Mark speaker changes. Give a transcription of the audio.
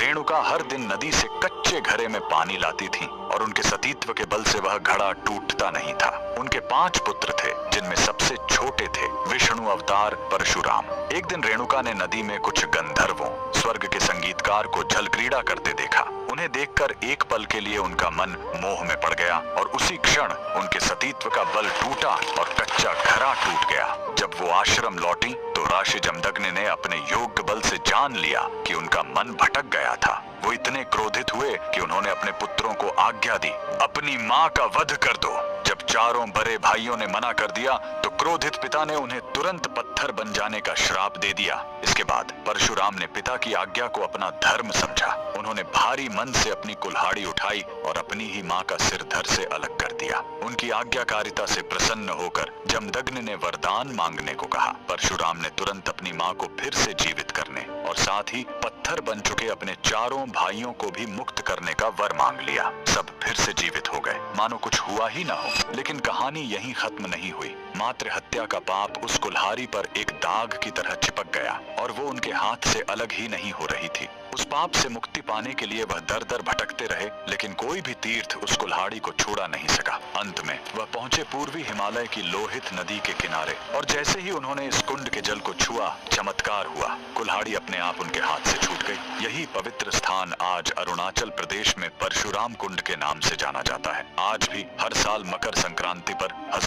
Speaker 1: रेणुका हर दिन नदी से कच्चे घड़े में पानी लाती थी और उनके सतीत्व के बल से वह घड़ा टूटता नहीं था। उनके 5 पुत्र थे, जिनमें सबसे छोटे थे विष्णु अवतार परशुराम। एक दिन रेणुका ने नदी में कुछ गंधर्वों, स्वर्ग के संगीतकार को जल क्रीड़ा करते देखा। उन्हें देखकर एक पल के लिए उनका मन मोह में पड़ गया और उसी क्षण उनके सतीत्व का बल टूटा और कच्चा घड़ा टूट गया। जब वो आश्रम लौटी तो राशि जमदग्नि ने अपने योग्य बल से जान लिया कि उनका मन भटक गया था। वो इतने क्रोधित हुए कि उन्होंने अपने पुत्रों को आज्ञा दी, अपनी माँ का वध कर दो। जब चारों बड़े भाइयों ने मना कर दिया तो क्रोधित पिता ने उन्हें तुरंत पत्थर बन जाने का श्राप दे दिया। इसके बाद परशुराम ने पिता की आज्ञा को अपना धर्म समझा। उन्होंने भारी मन से अपनी कुल्हाड़ी उठाई और अपनी ही माँ का सिर धड़ से अलग कर दिया। उनकी आज्ञाकारिता से प्रसन्न होकर जमदग्नि ने वरदान मांगने को कहा। परशुराम ने तुरंत अपनी माँ को फिर से जीवित करने और साथ ही पत्थर बन चुके अपने चारों भाइयों को भी मुक्त करने का वर मांग लिया। सब फिर से जीवित हो गए, मानो कुछ हुआ ही ना हो। लेकिन कहानी यहीं खत्म नहीं हुई। मातृ हत्या का पाप उस कुल्हाड़ी पर एक दाग की तरह चिपक गया और वो उनके हाथ से अलग ही नहीं हो रही थी। उस पाप से मुक्ति पाने के लिए वह दर दर भटकते रहे, लेकिन कोई भी तीर्थ उस कुल्हाड़ी को छुड़ा नहीं सका। अंत में वह पहुंचे पूर्वी हिमालय की लोहित नदी के किनारे और जैसे ही उन्होंने इस कुंड के जल को छुआ, चमत्कार हुआ। कुल्हाड़ी अपने आप उनके हाथ से छूट गई। यही पवित्र स्थान आज अरुणाचल प्रदेश में परशुराम कुंड के नाम से जाना जाता है। आज भी हर साल मकर संक्रांति पर